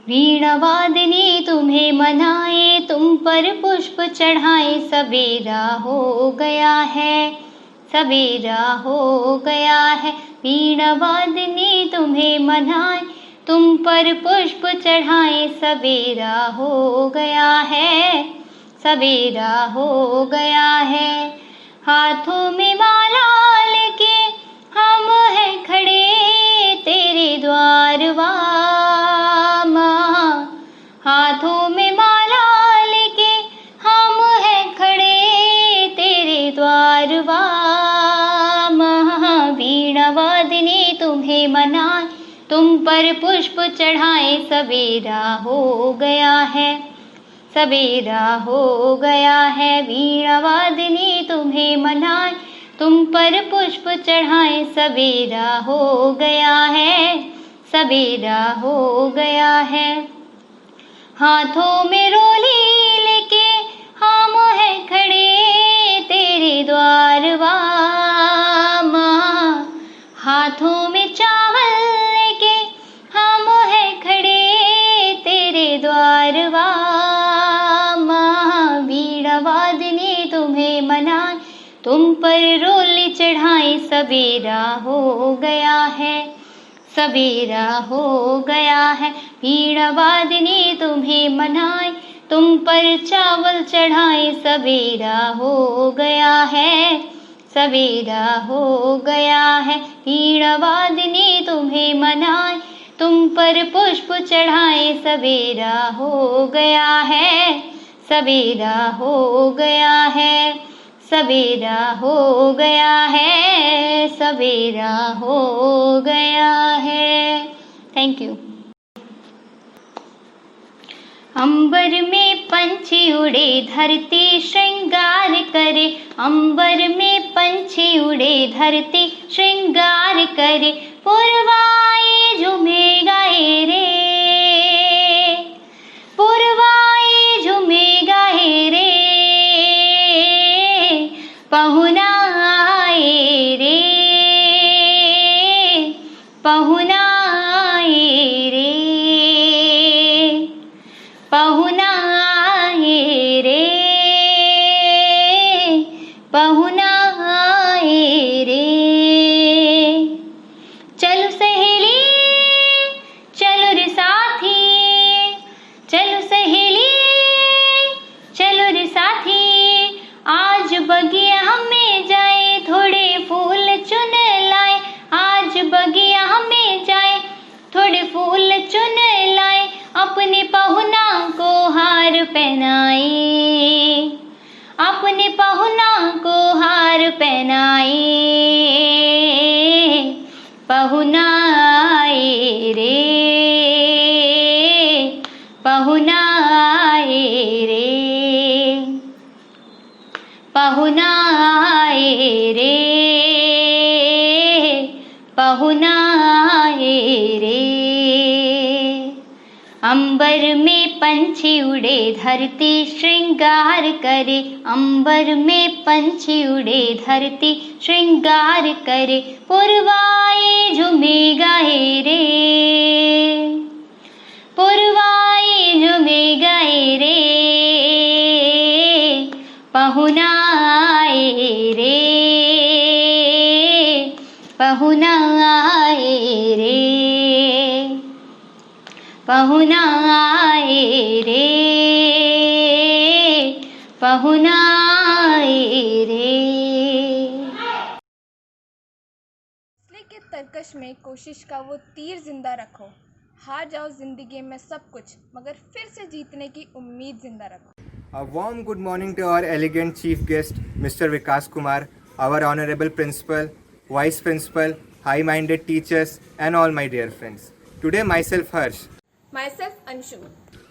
वीणा वादनी तुम्हें मनाए, तुम पर पुष्प चढ़ाए, सवेरा हो गया है, सवेरा हो गया है। वीणा वादनी तुम्हें मनाए, तुम पर पुष्प चढ़ाए, सवेरा हो गया है, सवेरा हो गया है। हाथों में माला लेके हम हैं खड़े तेरे द्वार माँ, हाथों में माला लेके हम हैं खड़े तेरे द्वार माँ। वीणा वादनी तुम्हें मनाए, तुम पर पुष्प चढ़ाए, सवेरा हो गया है, सवेरा हो गया है। वीणा वादनी तुम्हें मनाए, तुम पर पुष्प चढ़ाए, सवेरा हो गया है, सवेरा हो गया है। हाथों में रोली लेके हम हैं खड़े तेरे द्वार माँ, हाथों में चावल लेके हम हैं खड़े तेरे द्वार माँ। वीणा वादनी तुम्हें मनाए, तुम पर रोली चढ़ाए, सवेरा हो गया है, सवेरा हो गया है। वीणा वादनी तुम्हें मनाए, तुम पर चावल चढ़ाए, सवेरा हो गया है, सवेरा हो गया है। वीणा वादनी तुम्हें मनाए, तुम पर पुष्प चढ़ाए, सवेरा हो गया है, सवेरा हो गया है, सवेरा हो गया है, सवेरा हो गया है। Thank you. अंबर में पंछी उड़े, धरती श्रृंगार करे, अंबर में पंछी उड़े, धरती श्रृंगार करे, पुरवाए झूमे गाए रे, पुरवाए झूमे गाए रे, पहुना आए रे, पहुना आए रे, पहुना आए रे, पहुना आए रे। चलो सहेली चलो रे साथी, चलो सहेली चलो रे साथी, आज बगिया हमें जाए, थोड़े फूल चुन लाए, आज बगिया हमें जाए, थोड़े फूल चुन लाए, अपने पहुना को हार पहनाए, अपने पहुना को हार पहनाए, पहुना आए रे, पहुना आए रे, पहुना आए रे, पहुना आए रे। अंबर में पंछी उड़े, धरती श्रृंगार करे, अंबर में पंछी उड़े, धरती श्रृंगार करे, पुरवाए झूमे गाए रे, पुरवाए झूमे गाए रे, पहुना आए रे, पहुना आए रे, पहुना आए रे, पहुना आए रे। के तरकश में कोशिश का वो तीर जिंदा रखो, हार जाओ जिंदगी में सब कुछ, मगर फिर से जीतने की उम्मीद जिंदा रखो। A warm good morning to our elegant chief guest, Mr. Vikas Kumar, our honorable principal, vice principal, high-minded teachers, and all my dear friends. Today, myself Harsh, Myself Anshu.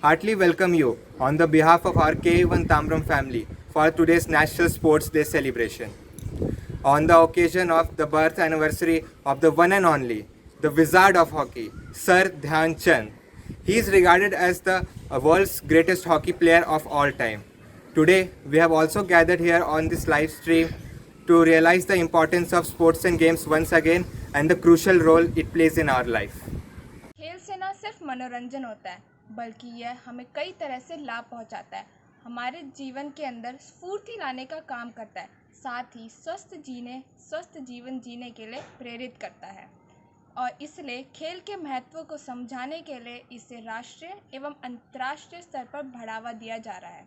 heartily welcome you on the behalf of our K1 Tamram family for today's National Sports Day celebration. On the occasion of the birth anniversary of the one and only, the wizard of hockey, Sir Dhyan Chand. He is regarded as the world's greatest hockey player of all time. Today, we have also gathered here on this live stream to realize the importance of sports and games once again and the crucial role it plays in our life. खेल से न सिर्फ मनोरंजन होता है बल्कि यह हमें कई तरह से लाभ पहुंचाता है। हमारे जीवन के अंदर स्फूर्ति लाने का काम करता है, साथ ही स्वस्थ जीवन जीने के लिए प्रेरित करता है। और इसलिए खेल के महत्व को समझाने के लिए इसे राष्ट्रीय एवं अंतर्राष्ट्रीय स्तर पर बढ़ावा दिया जा रहा है।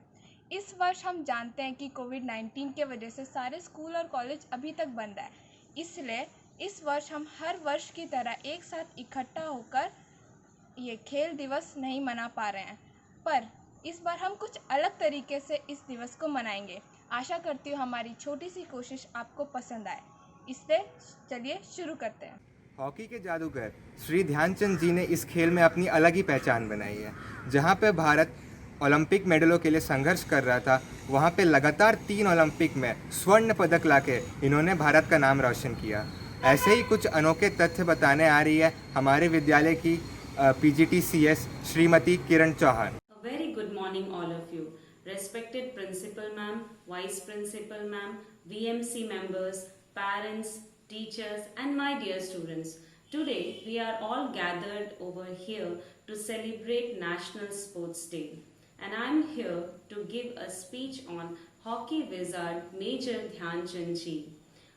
इस वर्ष हम जानते हैं कि कोविड-19 के वजह से सारे स्कूल और कॉलेज अभी तक बंद है, इसलिए इस वर्ष हम हर वर्ष की तरह एक साथ इकट्ठा होकर ये खेल दिवस नहीं मना पा रहे हैं, पर इस बार हम कुछ अलग तरीके से इस दिवस को मनाएंगे। आशा करती हूँ हमारी छोटी सी कोशिश आपको पसंद आए। इससे चलिए शुरू करते हैं। हॉकी के जादूगर श्री ध्यानचंद जी ने इस खेल में अपनी अलग ही पहचान बनाई है। जहां पे भारत ओलंपिक मेडलों के लिए संघर्ष कर रहा था, वहां पे लगातार 3 ओलंपिक में स्वर्ण पदक लाके इन्होंने भारत का नाम रोशन किया। ऐसे ही कुछ अनोखे तथ्य बताने आ रही है हमारे विद्यालय की PGTCS Shrimati Kiran Chauhan. A very good morning all of you. Respected Principal Ma'am, Vice Principal Ma'am, VMC members, parents, teachers and my dear students. Today we are all gathered over here to celebrate National Sports Day. And I am here to give a speech on hockey wizard Major Dhyan Chand Ji.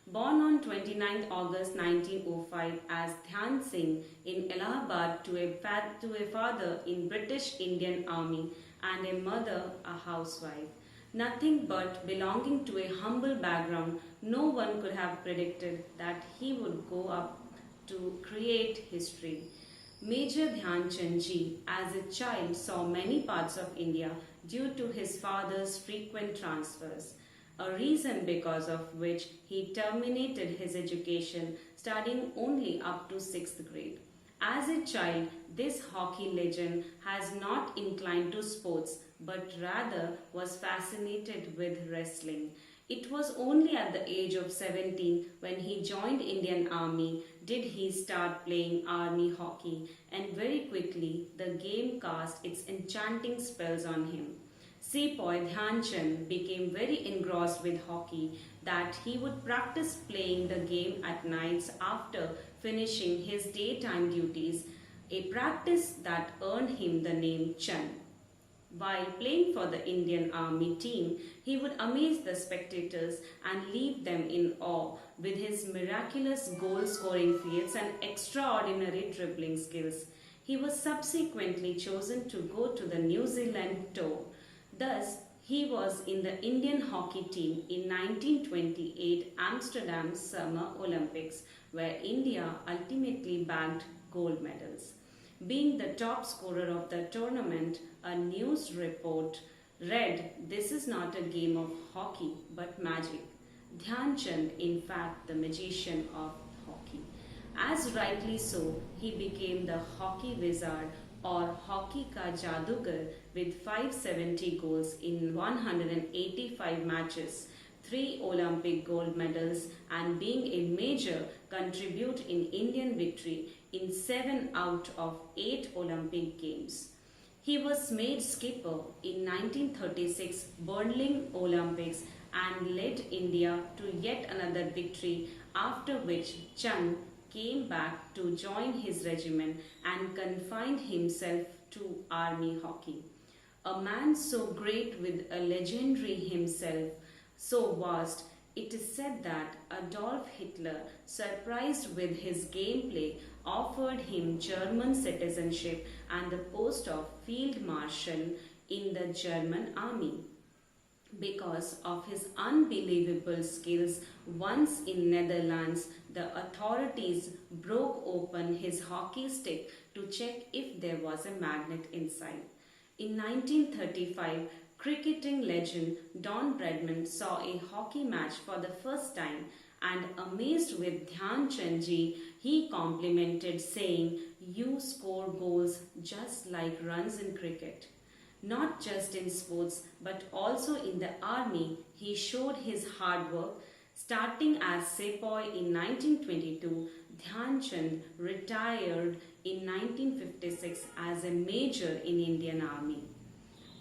Born on 29th August 1905 as Dhyan Singh in Allahabad to a father in British Indian Army and a mother a housewife. Nothing but belonging to a humble background, no one could have predicted that he would go up to create history. Major Dhyan Chand Ji as a child saw many parts of India due to his father's frequent transfers, a reason because of which he terminated his education studying only up to 6th grade. As a child, this hockey legend has not inclined to sports but rather was fascinated with wrestling. It was only at the age of 17 when he joined Indian Army did he start playing army hockey, and very quickly the game cast its enchanting spells on him. Sepoy Dhyan Chand became very engrossed with hockey that he would practice playing the game at nights after finishing his daytime duties, a practice that earned him the name Chand. While playing for the Indian Army team, he would amaze the spectators and leave them in awe with his miraculous goal-scoring feats and extraordinary dribbling skills. He was subsequently chosen to go to the New Zealand tour. Thus, he was in the Indian hockey team in 1928 Amsterdam Summer Olympics, where India ultimately bagged gold medals. Being the top scorer of the tournament, a news report read, "This is not a game of hockey but magic." Dhyan Chand, in fact, the magician of hockey. As rightly so, he became the hockey wizard or hockey ka jadugar with 570 goals in 185 matches, 3 Olympic gold medals, and being a major contribute in Indian victory in 7 out of 8 Olympic Games. He was made skipper in 1936 Berlin Olympics and led India to yet another victory, after which Chand came back to join his regiment and confined himself to army hockey. A man so great with a legendary himself, so vast, it is said that Adolf Hitler, surprised with his gameplay, offered him German citizenship and the post of Field Marshal in the German army. Because of his unbelievable skills, once in Netherlands, the authorities broke open his hockey stick to check if there was a magnet inside. In 1935, cricketing legend Don Bradman saw a hockey match for the first time, and amazed with Dhyan Chand Ji, he complimented, saying, "You score goals just like runs in cricket." Not just in sports but also in the army, he showed his hard work. Starting as sepoy in 1922, Dhyan Chand retired in 1956 as a major in Indian Army.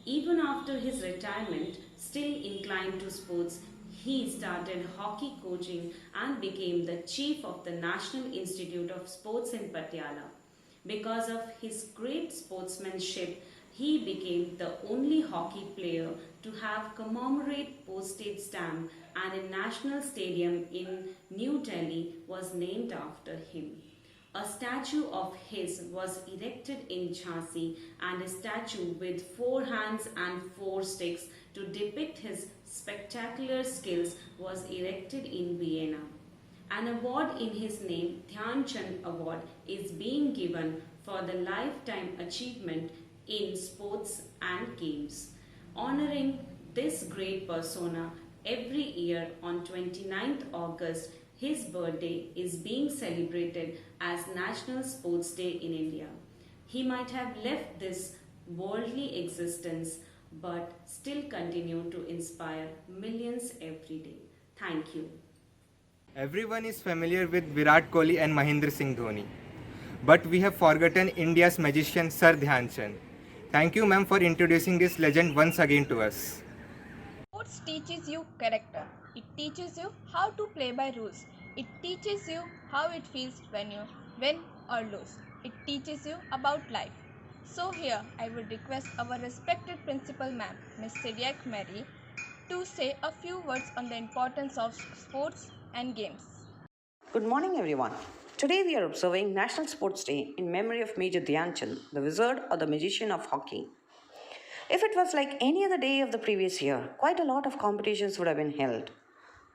Even after his retirement, still inclined to sports, he started hockey coaching and became the chief of the National Institute of Sports in Patiala. Because of his great sportsmanship, he became the only hockey player to have commemorate postage stamp, and a national stadium in New Delhi was named after him. A statue of his was erected in Jhansi, and a statue with 4 hands and 4 sticks to depict his spectacular skills was erected in Vienna. An award in his name, Dhyan Chand Award, is being given for the lifetime achievement in sports and games. Honoring this great persona, every year on 29th August, his birthday is being celebrated as National Sports Day in India. He might have left this worldly existence but still continue to inspire millions every day. Thank you. Everyone is familiar with Virat Kohli and Mahendra Singh Dhoni. But we have forgotten India's magician Sir Dhyan Chand. Thank you, ma'am, for introducing this legend once again to us. Sports teaches you character. It teaches you how to play by rules. It teaches you how it feels when you win or lose. It teaches you about life. So here I would request our respected principal ma'am, Miss Sidiak Mary, to say a few words on the importance of sports and games. Good morning, everyone. Today we are observing National Sports Day in memory of Major Dhyan Chand, the wizard or the magician of hockey. If it was like any other day of the previous year, quite a lot of competitions would have been held.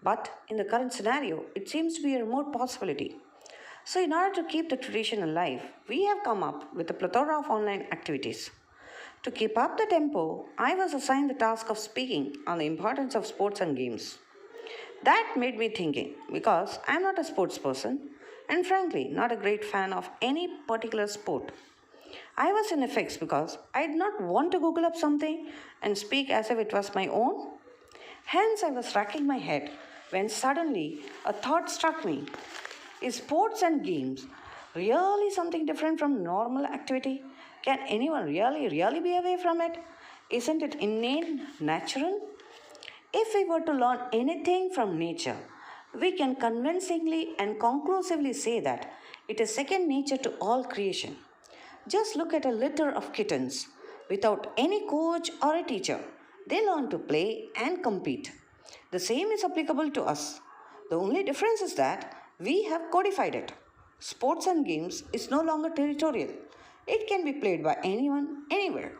But in the current scenario, it seems to be a remote possibility. So in order to keep the tradition alive, we have come up with a plethora of online activities. To keep up the tempo, I was assigned the task of speaking on the importance of sports and games. That made me thinking because I am not a sports person and frankly not a great fan of any particular sport. I was in a fix because I did not want to Google up something and speak as if it was my own. Hence, I was racking my head when suddenly a thought struck me. Is sports and games really something different from normal activity? Can anyone really be away from it? Isn't it innate, natural? If we were to learn anything from nature, we can convincingly and conclusively say that it is second nature to all creation. Just look at a litter of kittens. Without any coach or a teacher, they learn to play and compete. The same is applicable to us. The only difference is that we have codified it. Sports and games is no longer territorial. It can be played by anyone, anywhere.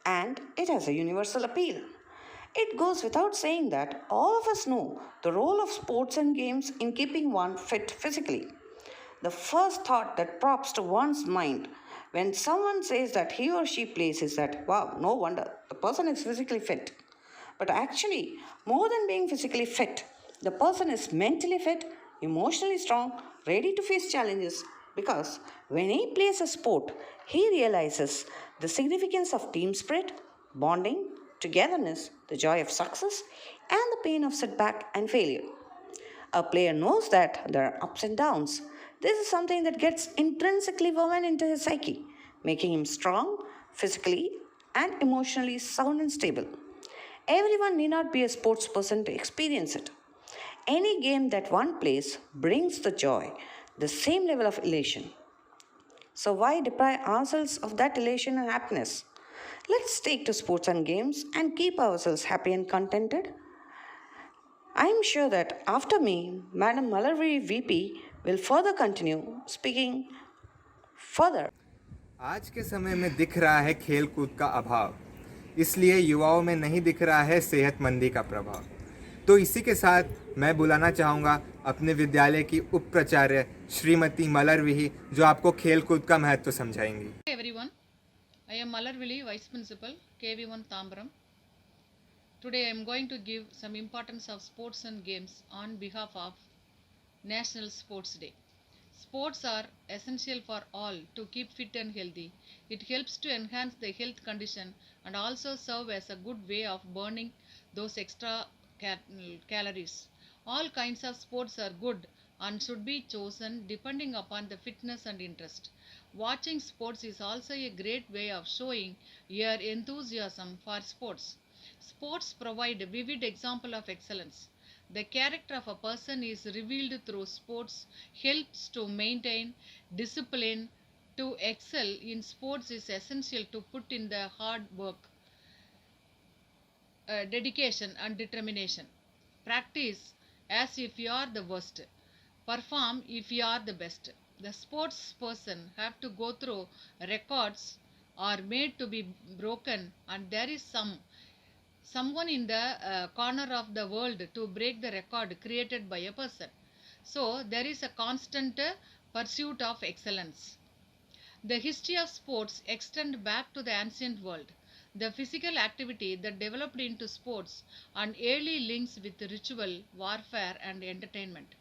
And it has a universal appeal. It goes without saying that all of us know the role of sports and games in keeping one fit physically. The first thought that pops to one's mind when someone says that he or she plays is that, wow, no wonder, the person is physically fit. But actually, more than being physically fit, the person is mentally fit, emotionally strong, ready to face challenges because when he plays a sport, he realizes the significance of team spirit, bonding, togetherness, the joy of success, and the pain of setback and failure. A player knows that there are ups and downs. This is something that gets intrinsically woven into his psyche, making him strong, physically, and emotionally sound and stable. Everyone need not be a sports person to experience it. Any game that one plays brings the joy, the same level of elation. So why deprive ourselves of that elation and happiness? Let's take to sports and games and keep ourselves happy and contented. I am sure that after me, Madam Malarvi VP will further continue speaking further. आज के समय में दिख रहा है खेल कूद का अभाव, इसलिए युवाओं में नहीं दिख रहा है सेहतमंदी का प्रभाव। तो इसी के साथ मैं बुलाना चाहूँगा अपने विद्यालय की उप प्राचार्य श्रीमती मलरविही, जो आपको खेल कूद का महत्व समझाएंगी। Everyone, I am Malarvili, Vice Principal, KV1 Tambram. Today I am going to give some importance of sports and games on behalf of National Sports Day. Sports are essential for all to keep fit and healthy. It helps to enhance the health condition and also serve as a good way of burning those extra calories. All kinds of sports are good and should be chosen depending upon the fitness and interest. Watching sports is also a great way of showing your enthusiasm for sports. Sports provide a vivid example of excellence. The character of a person is revealed through sports, helps to maintain discipline, To excel in sports is essential to put in the hard work, dedication and determination. Practice as if you are the worst. Perform if you are the best. The sports person have to go through records are made to be broken, and there is someone in the corner of the world to break the record created by a person. So there is a constant pursuit of excellence. The history of sports extends back to the ancient world. The physical activity that developed into sports and early links with ritual, warfare, and entertainment.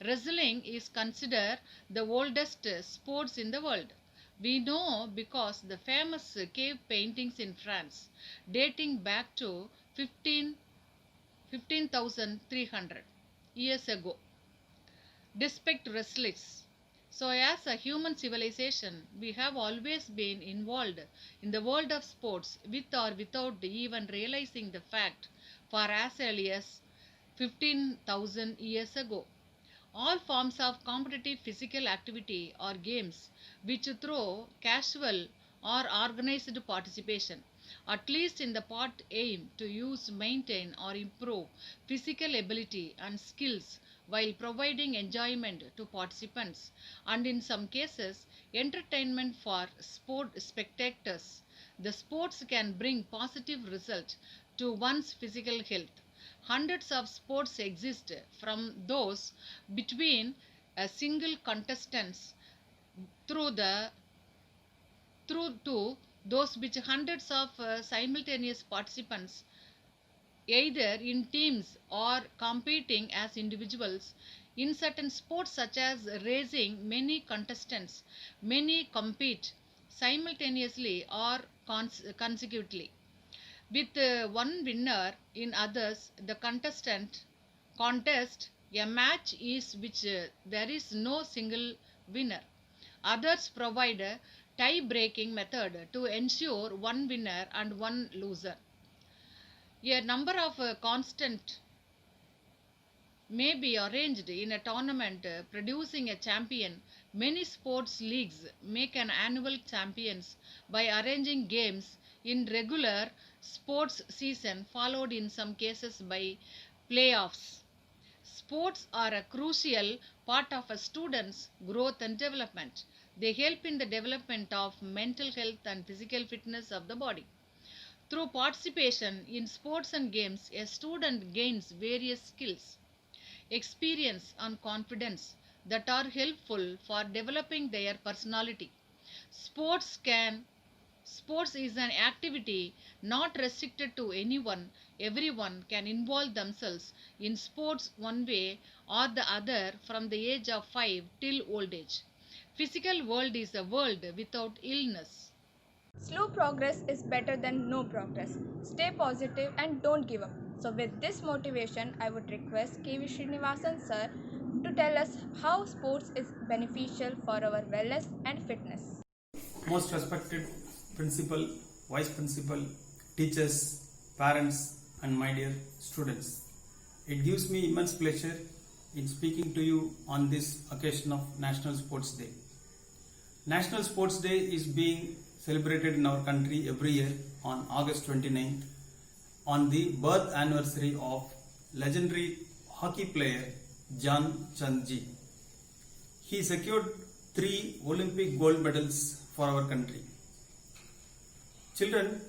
Wrestling is considered the oldest sports in the world. We know because the famous cave paintings in France, dating back to 15,300 years ago, depict wrestlers. So, as a human civilization, we have always been involved in the world of sports with or without even realizing the fact for as early as 15,000 years ago. All forms of competitive physical activity or games which through casual or organized participation, at least in the part aim to use, maintain or improve physical ability and skills while providing enjoyment to participants and in some cases entertainment for sport spectators. The sports can bring positive results to one's physical health. Hundreds of sports exist, from those between a single contestants through to those which hundreds of simultaneous participants either in teams or competing as individuals. In certain sports such as racing, many contestants many compete simultaneously or consecutively with one winner. In others the contest a match is which there is no single winner. Others provide a tie breaking method to ensure one winner and one loser. A number of constant may be arranged in a tournament producing a champion. Many sports leagues make an annual champions by arranging games in regular sports season followed in some cases by playoffs. Sports are a crucial part of a student's growth and development. They help in the development of mental health and physical fitness of the body. Through participation in sports and games, a student gains various skills, experience, and confidence that are helpful for developing their personality. Sports is an activity not restricted to anyone. Everyone can involve themselves in sports one way or the other from the age of 5 till old age. Physical world is a world without illness. Slow progress is better than no progress. Stay positive and don't give up. So, with this motivation, I would request KV Srinivasan sir to tell us how sports is beneficial for our wellness and fitness. Most respected principal, vice principal, teachers, parents, and my dear students, it gives me immense pleasure in speaking to you on this occasion of National Sports Day. National Sports Day is being celebrated in our country every year on August 29th on the birth anniversary of legendary hockey player Dhyanchandji ji. He secured 3 Olympic gold medals for our country. Children,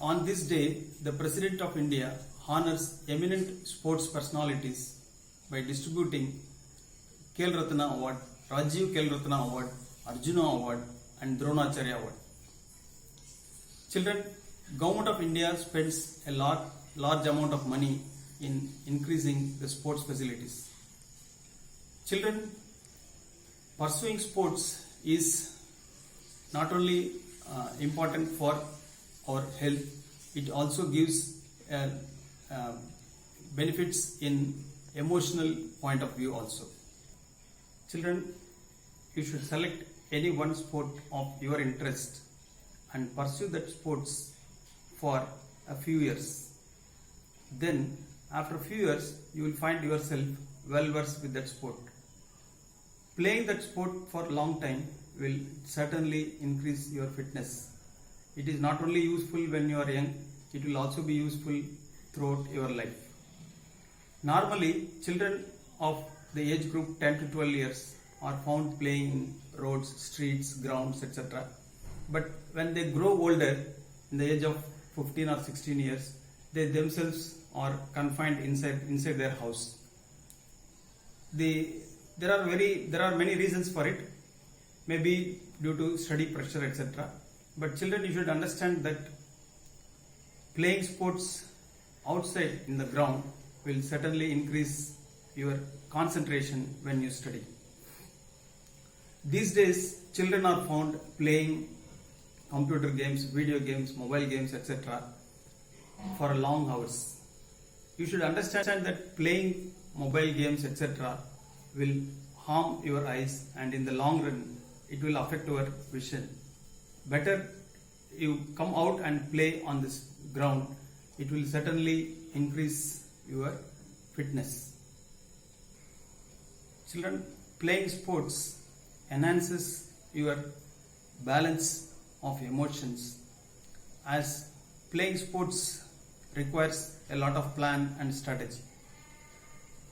on this day, the President of India honors eminent sports personalities by distributing Khel Ratna Award, Rajiv Khel Ratna Award, Arjuna Award, and Dronacharya Award. Children, Government of India spends a large amount of money in increasing the sports facilities. Children, pursuing sports is not only important for our health, it also gives benefits in emotional point of view also. Children, you should select any one sport of your interest and pursue that sports for a few years. Then after a few years you will find yourself well versed with that sport. Playing that sport for a long time will certainly increase your fitness. It is not only useful when you are young, it will also be useful throughout your life. Normally, children of the age group 10 to 12 years are found playing in roads, streets, grounds, etc. But when they grow older, in the age of 15 or 16 years, they themselves are confined inside their house. There are many reasons for it, maybe due to study pressure, etc. But children, you should understand that playing sports outside in the ground will certainly increase your concentration when you study. These days, children are found playing computer games, video games, mobile games, etc. for long hours. You should understand that playing mobile games, etc. will harm your eyes, and in the long run, it will affect your vision. Better you come out and play on this ground. It will certainly increase your fitness. Children, playing sports enhances your balance of emotions, as playing sports requires a lot of plan and strategy.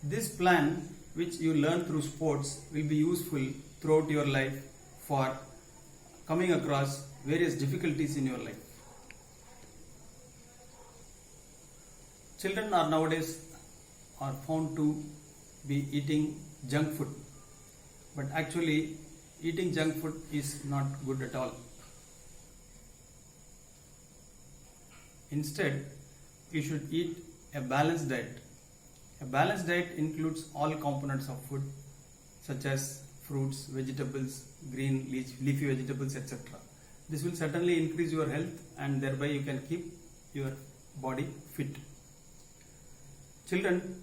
This plan, which you learn through sports, will be useful throughout your life for coming across various difficulties in your life. Children are nowadays found to be eating junk food, but actually eating junk food is not good at all. Instead, you should eat a balanced diet. A balanced diet includes all components of food, such as fruits, vegetables, green leafy vegetables, etc. This will certainly increase your health, and thereby you can keep your body fit. Children,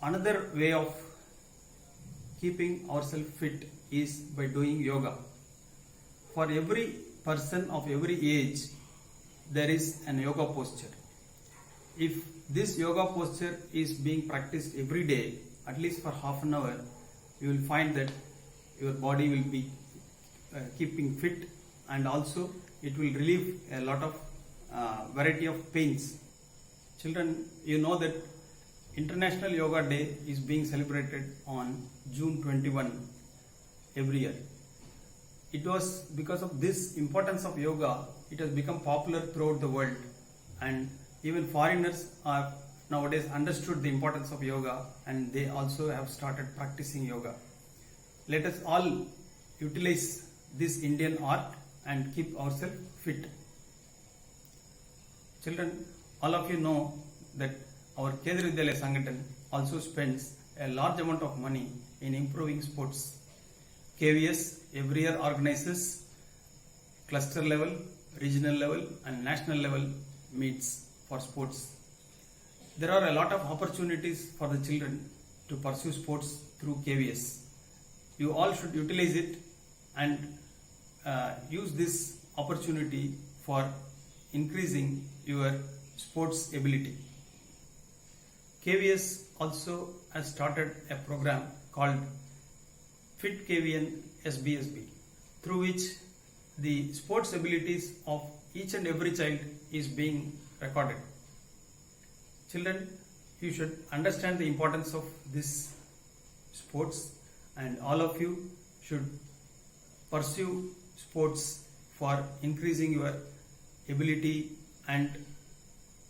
another way of keeping ourselves fit is by doing yoga. For every person of every age, there is an yoga posture. If this yoga posture is being practiced every day, at least for half an hour, you will find that your body will be keeping fit, and also it will relieve a lot of variety of pains. Children, you know that International Yoga Day is being celebrated on June 21 every year. It was because of this importance of yoga, it has become popular throughout the world, and even foreigners are nowadays understood the importance of yoga, and they also have started practicing yoga. Let us all utilize this Indian art and keep ourselves fit. Children, all of you know that our Kendriya Vidyalaya Sangathan also spends a large amount of money in improving sports. KVS every year organizes cluster level, regional level, and national level meets for sports. There are a lot of opportunities for the children to pursue sports through KVS. You all should utilize it and use this opportunity for increasing your sports ability. KVS also has started a program called Fit KVN SBSB, through which the sports abilities of each and every child is being recorded. Children, you should understand the importance of this sports, and all of you should pursue sports for increasing your ability and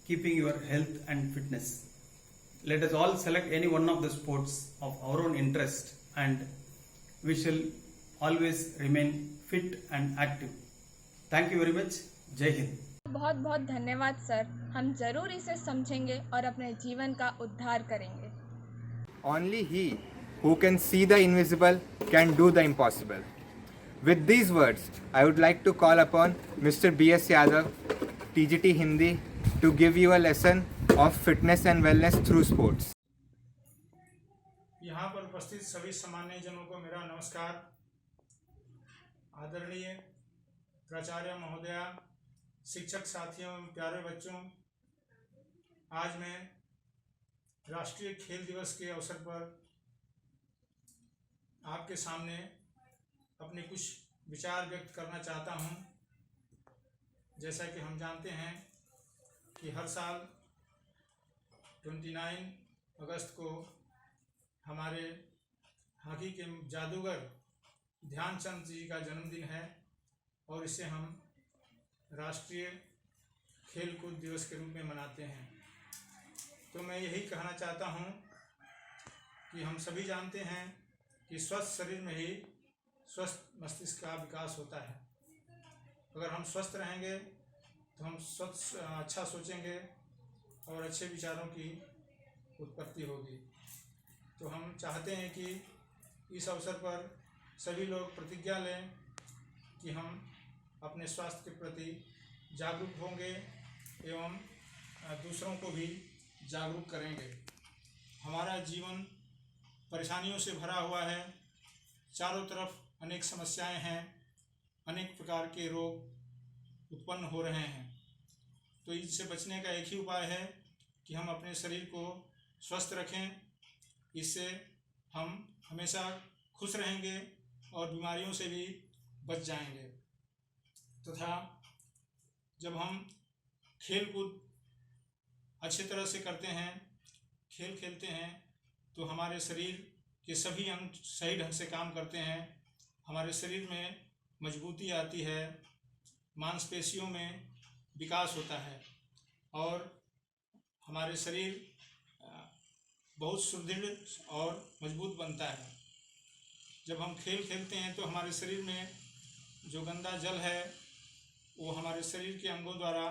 keeping your health and fitness. Let us all select any one of the sports of our own interest, and we shall always remain fit and active. Thank you very much. Jai Hind. बहुत बहुत धन्यवाद sir, हम ज़रूर इसे समझेंगे और अपने जीवन का उद्धार करेंगे. Only he who can see the invisible can do the impossible. With these words, I would like to call upon Mr. B.S. Yadav, TGT Hindi, to give you a lesson of fitness and wellness through sports. यहाँ पर उपस्थित सभी सम्मानीय जनों को मेरा नमस्कार. आदरणीय प्राचार्य महोदया, शिक्षक साथियों, प्यारे बच्चों, आज मैं राष्ट्रीय खेल दिवस के अवसर पर आपके सामने अपने कुछ विचार व्यक्त करना चाहता हूँ। जैसा कि हम जानते हैं कि हर साल 29 अगस्त को हमारे हॉकी के जादूगर ध्यानचंद जी का जन्मदिन है और इसे हम राष्ट्रीय खेलकूद दिवस के रूप में मनाते हैं। तो मैं यही कहना चाहता हूँ कि हम सभी जानते हैं कि स्वस्थ शरीर में ही स्वस्थ मस्तिष्क का विकास होता है। अगर हम स्वस्थ रहेंगे तो हम अच्छा सोचेंगे और अच्छे विचारों की उत्पत्ति होगी। तो हम चाहते हैं कि इस अवसर पर सभी लोग प्रतिज्ञा लें कि हम अपने स्वास्थ्य के प्रति जागरूक होंगे एवं दूसरों को भी जागरूक करेंगे। हमारा जीवन परेशानियों से भरा हुआ है, चारों तरफ अनेक समस्याएं हैं, अनेक प्रकार के रोग उत्पन्न हो रहे हैं। तो इससे बचने का एक ही उपाय है कि हम अपने शरीर को स्वस्थ रखें। इससे हम हमेशा खुश रहेंगे और बीमारियों से भी बच जाएंगे। तथा जब हम खेल कूद अच्छी तरह से करते हैं, खेल खेलते हैं, तो हमारे शरीर के सभी अंग सही ढंग से काम करते हैं। हमारे शरीर में मजबूती आती है, मांसपेशियों में विकास होता है और हमारे शरीर बहुत सुदृढ़ और मजबूत बनता है। जब हम खेल खेलते हैं तो हमारे शरीर में जो गंदा जल है वो हमारे शरीर के अंगों द्वारा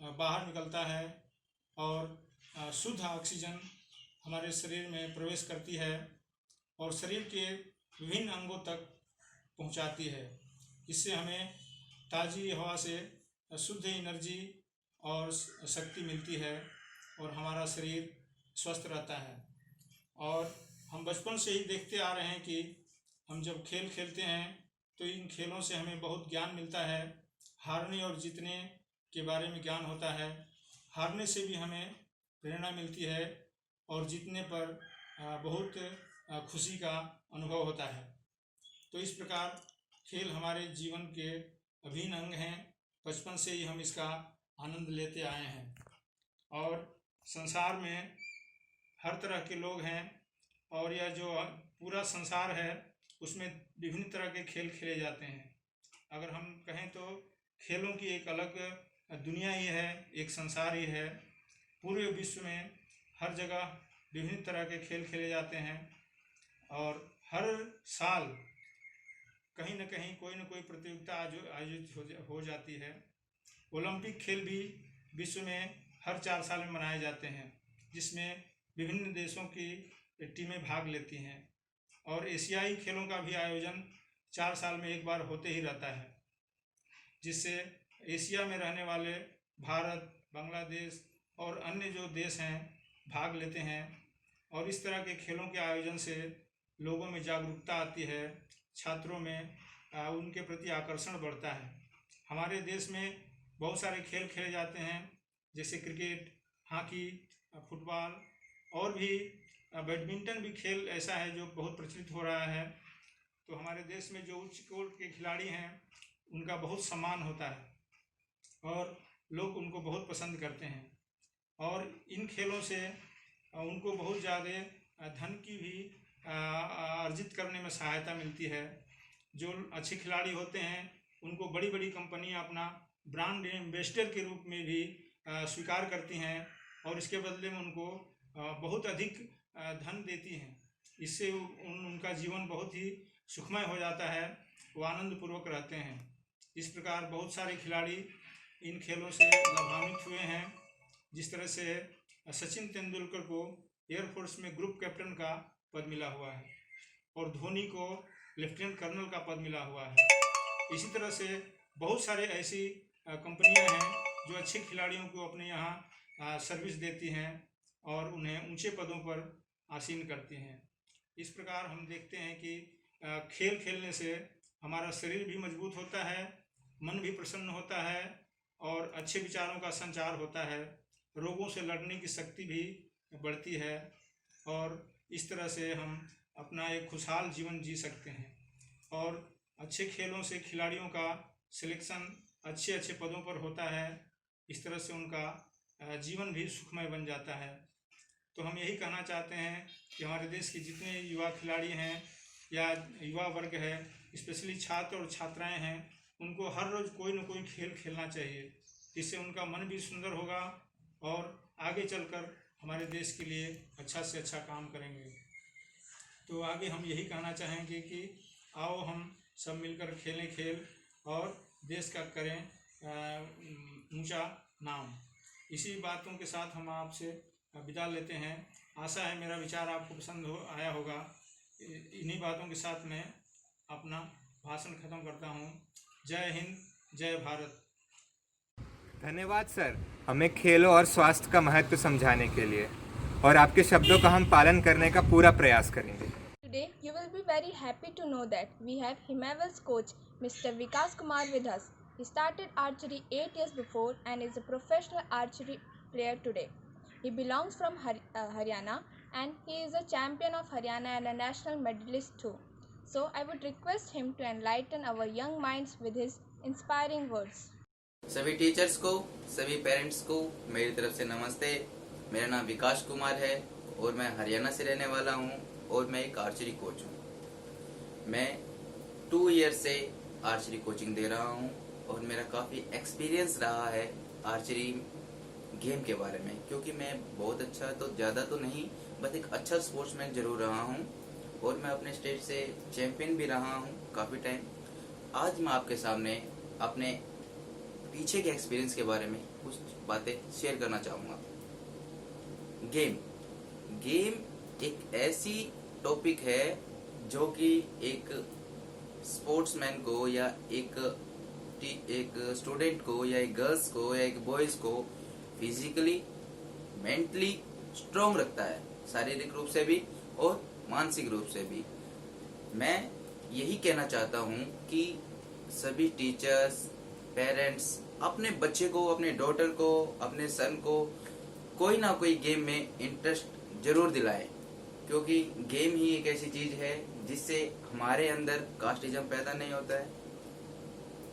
बाहर निकलता है और शुद्ध ऑक्सीजन हमारे शरीर में प्रवेश करती है और शरीर के विभिन्न अंगों तक पहुंचाती है। इससे हमें ताज़ी हवा से शुद्ध एनर्जी और शक्ति मिलती है और हमारा शरीर स्वस्थ रहता है। और हम बचपन से ही देखते आ रहे हैं कि हम जब खेल खेलते हैं तो इन खेलों से हमें बहुत ज्ञान मिलता है। हारने और जीतने के बारे में ज्ञान होता है। हारने से भी हमें प्रेरणा मिलती है और जीतने पर बहुत खुशी का अनुभव होता है। तो इस प्रकार खेल हमारे जीवन के अभिन्न अंग हैं। बचपन से ही हम इसका आनंद लेते आए हैं और संसार में हर तरह के लोग हैं और यह जो पूरा संसार है उसमें विभिन्न तरह के खेल खेले जाते हैं। अगर हम कहें तो खेलों की एक अलग दुनिया ही है, एक संसार ही है। पूरे विश्व में हर जगह विभिन्न तरह के खेल खेले जाते हैं और हर साल कहीं न कहीं कोई न कोई प्रतियोगिता आयोजित हो जाती है। ओलंपिक खेल भी विश्व में हर 4 साल में मनाए जाते हैं, जिसमें विभिन्न देशों की टीमें भाग लेती हैं और एशियाई खेलों का भी आयोजन 4 साल में एक बार होते ही रहता है, जिससे एशिया में रहने वाले भारत, बांग्लादेश और अन्य जो देश हैं भाग लेते हैं। और इस तरह के खेलों के आयोजन से लोगों में जागरूकता आती है, छात्रों में उनके प्रति आकर्षण बढ़ता है। हमारे देश में बहुत सारे खेल खेले जाते हैं, जैसे क्रिकेट, हॉकी, फुटबॉल और भी बैडमिंटन भी खेल ऐसा है जो बहुत प्रचलित हो रहा है। तो हमारे देश में जो उच्च कोटि के खिलाड़ी हैं उनका बहुत सम्मान होता है और लोग उनको बहुत पसंद करते हैं और इन खेलों से उनको बहुत ज़्यादा धन की भी अर्जित करने में सहायता मिलती है। जो अच्छे खिलाड़ी होते हैं उनको बड़ी बड़ी कंपनियां अपना ब्रांड एम्बेसडर के रूप में भी स्वीकार करती हैं और इसके बदले में उनको बहुत अधिक धन देती हैं। इससे उनका जीवन बहुत ही सुखमय हो जाता है, वो आनंदपूर्वक रहते हैं। इस प्रकार बहुत सारे खिलाड़ी इन खेलों से लाभान्वित हुए हैं। जिस तरह से सचिन तेंदुलकर को एयरफोर्स में ग्रुप कैप्टन का पद मिला हुआ है और धोनी को लेफ्टिनेंट कर्नल का पद मिला हुआ है। इसी तरह से बहुत सारे ऐसी कंपनियां हैं जो अच्छे खिलाड़ियों को अपने यहाँ सर्विस देती हैं और उन्हें ऊंचे पदों पर आसीन करती हैं। इस प्रकार हम देखते हैं कि खेल खेलने से हमारा शरीर भी मजबूत होता है, मन भी प्रसन्न होता है और अच्छे विचारों का संचार होता है, रोगों से लड़ने की शक्ति भी बढ़ती है और इस तरह से हम अपना एक खुशहाल जीवन जी सकते हैं। और अच्छे खेलों से खिलाड़ियों का सिलेक्शन अच्छे अच्छे पदों पर होता है। इस तरह से उनका जीवन भी सुखमय बन जाता है। तो हम यही कहना चाहते हैं कि हमारे देश के जितने युवा खिलाड़ी हैं या युवा वर्ग है, स्पेशली छात्र और छात्राएं हैं, उनको हर रोज़ कोई न कोई खेल खेलना चाहिए, जिससे उनका मन भी सुंदर होगा और आगे चलकर हमारे देश के लिए अच्छा से अच्छा काम करेंगे। तो आगे हम यही कहना चाहेंगे कि आओ हम सब मिलकर खेलें खेल और देश का करें ऊंचा नाम। इसी बातों के साथ हम आपसे विदा लेते हैं। आशा है मेरा विचार आपको पसंद आया होगा। इन्हीं बातों के साथ मैं अपना भाषण खत्म करता हूँ। जय हिंद, जय भारत। धन्यवाद सर, हमें खेलों और स्वास्थ्य का महत्व समझाने के लिए, और आपके शब्दों का हम पालन करने का पूरा प्रयास करेंगे। Today, you will be very happy to know that we have Himaval's coach, Mr. Vikas Kumar, with us. He started archery 8 years before and is a professional archery player today. He belongs from Haryana and he is a champion of Haryana and a national medalist too. So, I would request him to enlighten our young minds with his inspiring words. सभी teachers को, सभी parents को मेरी तरफ से नमस्ते। मेरा नाम विकास कुमार है और मैं हरियाणा से रहने वाला हूँ और मैं एक आर्चरी कोच हूँ। मैं 2 ईयर से आर्चरी कोचिंग दे रहा हूँ और मेरा काफ़ी एक्सपीरियंस रहा है आर्चरी गेम के बारे में, क्योंकि मैं बहुत अच्छा तो ज़्यादा तो नहीं, बस एक अच्छा स्पोर्ट्समैन जरूर रहा हूँ और मैं अपने स्टेट से चैंपियन भी रहा हूँ काफ़ी टाइम। आज मैं आपके सामने अपने पीछे के एक्सपीरियंस के बारे में कुछ बातें शेयर करना चाहूँगा। गेम एक ऐसी टॉपिक है जो कि एक स्पोर्ट्समैन को या एक स्टूडेंट को या एक गर्ल्स को या एक बॉयज को फिजिकली, मेंटली स्ट्रॉन्ग रखता है, शारीरिक रूप से भी और मानसिक रूप से भी। मैं यही कहना चाहता हूँ कि सभी टीचर्स, पेरेंट्स अपने बच्चे को, अपने डॉटर को, अपने सन को कोई ना कोई गेम में इंटरेस्ट जरूर दिलाएं, क्योंकि गेम ही एक ऐसी चीज है जिससे हमारे अंदर कास्टिज्म पैदा नहीं होता है,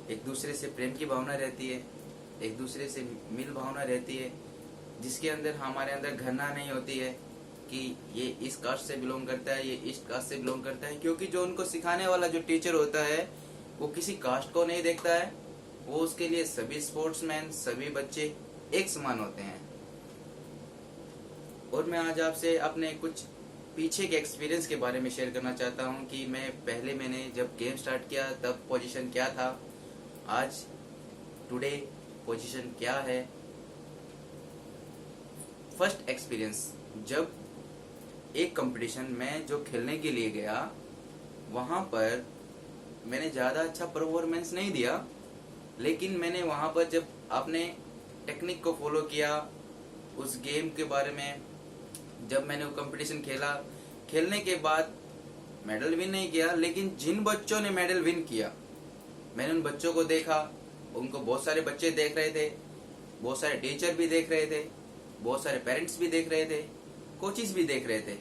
एक दूसरे से प्रेम की भावना रहती है, एक दूसरे से मिल भावना रहती है, जिसके अंदर हमारे अंदर घृणा नहीं होती है कि ये इस कास्ट से बिलोंग करता है, ये इस कास्ट से बिलोंग करता है, क्योंकि जो उनको सिखाने वाला जो टीचर होता है वो किसी कास्ट को नहीं देखता है, वो उसके लिए सभी स्पोर्ट्समैन, सभी बच्चे एक समान होते हैं। और मैं आज आपसे अपने कुछ पीछे के एक्सपीरियंस के बारे में शेयर करना चाहता हूं कि मैंने जब गेम स्टार्ट किया तब पोजीशन क्या था, आज टुडे पोजीशन क्या है। फर्स्ट एक्सपीरियंस, जब एक कंपटीशन में जो खेलने के लिए गया, वहां पर मैंने ज़्यादा अच्छा परफॉर्मेंस नहीं दिया, लेकिन मैंने वहां पर जब अपने टेक्निक को फॉलो किया, उस गेम के बारे में जब मैंने वो कंपटीशन खेला, खेलने के बाद मेडल विन नहीं किया, लेकिन जिन बच्चों ने मेडल विन किया, मैंने उन बच्चों को देखा, उनको बहुत सारे बच्चे देख रहे थे, बहुत सारे टीचर भी देख रहे थे, बहुत सारे पेरेंट्स भी देख रहे थे, कोचेस भी देख रहे थे।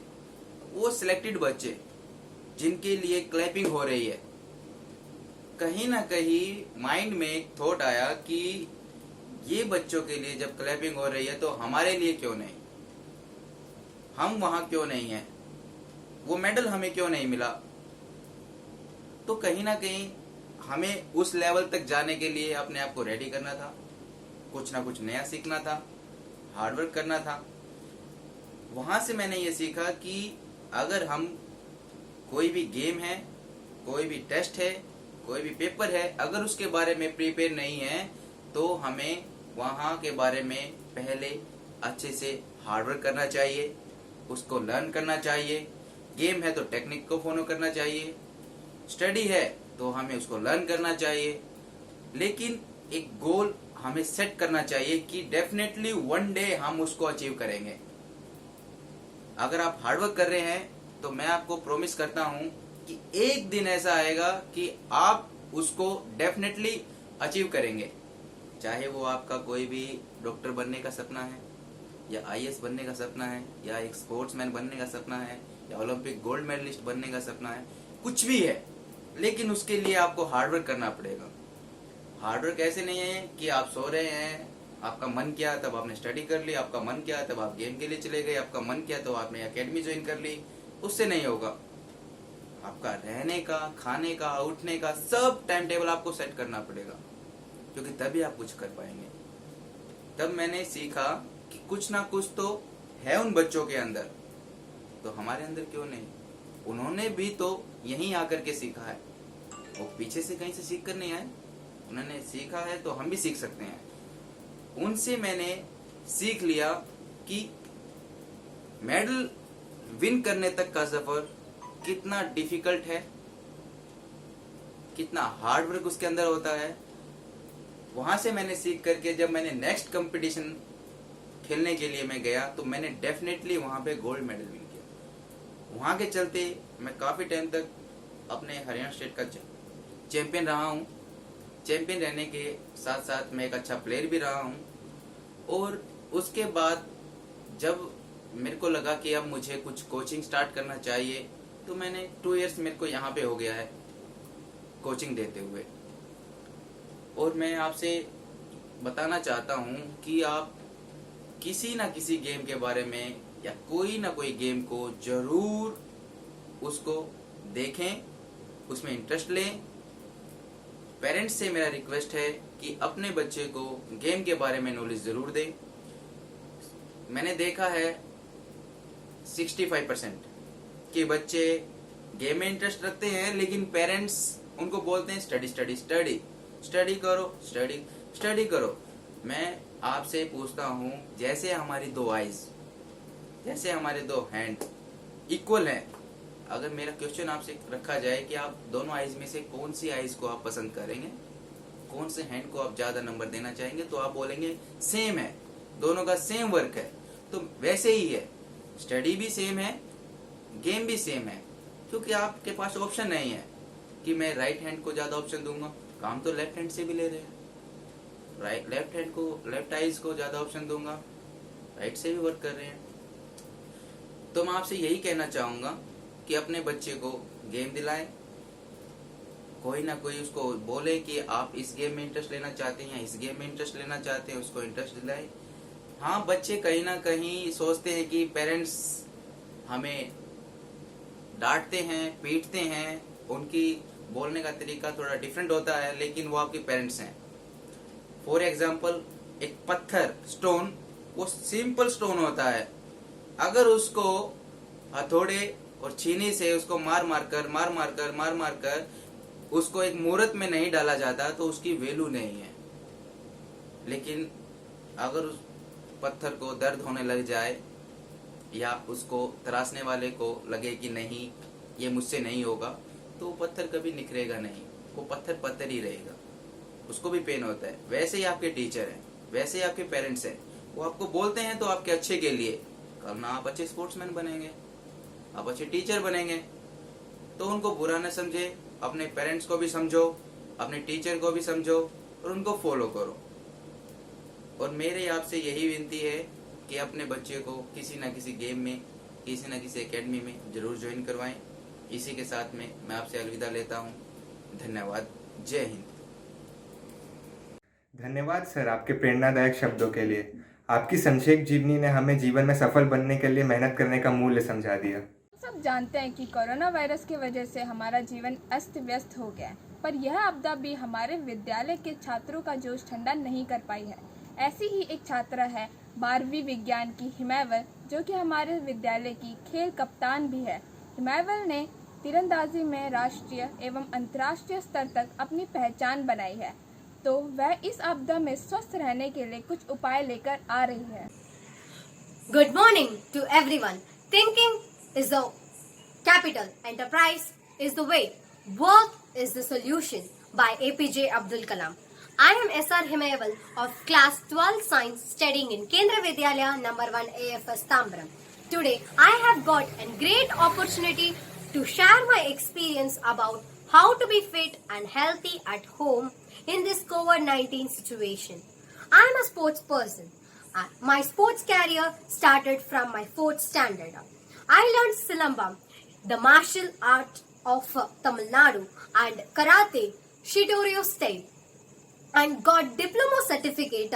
वो सिलेक्टेड बच्चे जिनके लिए क्लैपिंग हो रही है, कहीं ना कहीं माइंड में एक थॉट आया कि ये बच्चों के लिए जब क्लैपिंग हो रही है तो हमारे लिए क्यों नहीं, हम वहां क्यों नहीं हैं, वो मेडल हमें क्यों नहीं मिला। तो कहीं ना कहीं हमें उस लेवल तक जाने के लिए अपने आप को रेडी करना था, कुछ ना कुछ नया सीखना था, हार्डवर्क करना था। वहां से मैंने ये सीखा कि अगर हम कोई भी गेम है, कोई भी टेस्ट है, कोई भी पेपर है, अगर उसके बारे में प्रिपेयर नहीं है तो हमें वहां के बारे में पहले अच्छे से हार्डवर्क करना चाहिए, उसको लर्न करना चाहिए। गेम है तो टेक्निक को फॉलो करना चाहिए, स्टडी है तो हमें उसको लर्न करना चाहिए, लेकिन एक गोल हमें सेट करना चाहिए कि डेफिनेटली वन डे हम उसको अचीव करेंगे। अगर आप हार्डवर्क कर रहे हैं तो मैं आपको प्रॉमिस करता हूं कि एक दिन ऐसा आएगा कि आप उसको डेफिनेटली अचीव करेंगे। चाहे वो आपका कोई भी डॉक्टर बनने का सपना है, या आईएएस बनने का सपना है, या एक स्पोर्ट्समैन बनने का सपना है, या ओलंपिक गोल्ड मेडलिस्ट बनने का सपना है, कुछ भी है, लेकिन उसके लिए आपको हार्डवर्क करना पड़ेगा। हार्डवर्क ऐसे नहीं है कि आप सो रहे हैं, आपका मन किया तब आपने स्टडी कर ली, आपका मन किया तब आप गेम के लिए चले गए, आपका मन किया तो आपने एकेडमी ज्वाइन कर ली। उससे नहीं होगा। आपका रहने का, खाने का, उठने का सब टाइम टेबल आपको सेट करना पड़ेगा, क्योंकि तभी आप कुछ कर पाएंगे। तब मैंने सीखा कि कुछ ना कुछ तो है उन बच्चों के अंदर, तो हमारे अंदर क्यों नहीं। उन्होंने भी तो यहीं आकर के सीखा है, वो पीछे से कहीं से सीख कर नहीं आए, उन्होंने सीखा है तो हम भी सीख सकते हैं। उनसे मैंने सीख लिया कि मेडल विन करने तक का सफर कितना डिफिकल्ट है, कितना हार्ड वर्क उसके अंदर होता है। वहां से मैंने सीख करके जब मैंने नेक्स्ट कंपटीशन खेलने के लिए मैं गया तो मैंने डेफिनेटली वहां पे गोल्ड मेडल विन किया। वहां के चलते मैं काफी टाइम तक अपने हरियाणा स्टेट का चैंपियन रहा हूं। चैंपियन रहने के साथ साथ मैं एक अच्छा प्लेयर भी रहा हूं। और उसके बाद जब मेरे को लगा कि अब मुझे कुछ कोचिंग स्टार्ट करना चाहिए, तो मैंने 2 इयर्स मेरे को यहाँ पे हो गया है कोचिंग देते हुए। और मैं आपसे बताना चाहता हूँ कि आप किसी ना किसी गेम के बारे में या कोई ना कोई गेम को जरूर उसको देखें, उसमें इंटरेस्ट लें। पेरेंट्स से मेरा रिक्वेस्ट है कि अपने बच्चे को गेम के बारे में नॉलेज जरूर दें। मैंने देखा है 65% के बच्चे गेम में इंटरेस्ट रखते हैं, लेकिन पेरेंट्स उनको बोलते हैं स्टडी स्टडी स्टडी स्टडी करो, स्टडी करो। मैं आपसे पूछता हूँ, जैसे हमारी 2 आईज, जैसे हमारे 2 हैंड इक्वल हैं, अगर मेरा क्वेश्चन आपसे रखा जाए कि आप दोनों आईज में से कौन सी आईज को आप पसंद करेंगे, कौन से हैंड को आप ज्यादा नंबर देना चाहेंगे, तो आप बोलेंगे सेम है, दोनों का सेम वर्क है। तो वैसे ही है, स्टडी भी सेम है, गेम भी सेम है, क्योंकि आपके पास ऑप्शन नहीं है कि मैं राइट हैंड को ज्यादा ऑप्शन दूंगा। काम तो लेफ्ट हैंड से भी ले रहे हैं, लेफ्ट हैंड को, लेफ्ट आईज को ज्यादा ऑप्शन दूंगा, राइट से भी वर्क कर रहे हैं। तो मैं आपसे यही कहना चाहूंगा कि अपने बच्चे को गेम दिलाएं, कोई ना कोई उसको बोले कि आप इस गेम में इंटरेस्ट लेना चाहते हैं या इस गेम में इंटरेस्ट लेना चाहते हैं, उसको इंटरेस्ट दिलाएं। हाँ, बच्चे कहीं ना कहीं सोचते हैं कि पेरेंट्स हमें डांटते हैं, पीटते हैं, उनकी बोलने का तरीका थोड़ा डिफरेंट होता है, लेकिन वो आपके पेरेंट्स हैं। फॉर एग्जाम्पल, एक पत्थर, स्टोन, वो सिंपल स्टोन होता है, अगर उसको हथौड़े और छीनी से उसको मार मार कर उसको एक मूर्त में नहीं डाला जाता तो उसकी वैल्यू नहीं है। लेकिन अगर उस पत्थर को दर्द होने लग जाए या उसको तराशने वाले को लगे कि नहीं ये मुझसे नहीं होगा, तो वो पत्थर कभी निखरेगा नहीं, वो पत्थर पत्थर ही रहेगा, उसको भी पेन होता है। वैसे ही आपके टीचर हैं, वैसे ही आपके पेरेंट्स हैं, वो आपको बोलते हैं तो आपके अच्छे के लिए। कल ना आप अच्छे स्पोर्ट्समैन बनेंगे, आप अच्छे टीचर बनेंगे, तो उनको बुरा न समझे, अपने पेरेंट्स को भी समझो, अपने टीचर को भी समझो और उनको फॉलो करो। और मेरे आपसे यही विनती है कि अपने बच्चे को किसी न किसी गेम में, किसी न किसी एकेडमी में जरूर ज्वाइन करवाएं। इसी के साथ में मैं आपसे अलविदा लेता हूं। धन्यवाद। जय हिंद। धन्यवाद सर आपके प्रेरणादायक शब्दों के लिए। आपकी संक्षेप जीवनी ने हमें जीवन में सफल बनने के लिए मेहनत करने का मूल्य समझा दिया। सब जानते हैं कि कोरोना वायरस की वजह से हमारा जीवन अस्त व्यस्त हो गया है, पर यह आपदा भी हमारे विद्यालय के छात्रों का जोश ठंडा नहीं कर पाई है। ऐसी ही एक छात्रा है 12वीं विज्ञान की हिमैवल, जो कि हमारे विद्यालय की खेल कप्तान भी है। हिमैवल ने तीरंदाजी में राष्ट्रीय एवं अंतर्राष्ट्रीय स्तर तक अपनी पहचान बनाई है, तो वह इस आपदा में स्वस्थ रहने के लिए कुछ उपाय लेकर आ रही है। Good morning to everyone. Thinking is the capital. Enterprise is the way. Work is the solution. By APJ Abdul Kalam. I am SR Himayawal of class 12 science studying in Kendra Vidyalaya number 1 AFS Tambram. Today I have got a great opportunity to share my experience about how to be fit and healthy at home in this COVID-19 situation. I am a sports person. My sports career started from my 4th standard. I learned Silambam, the martial art of Tamil Nadu and Karate Shitorio State, and got diploma certificate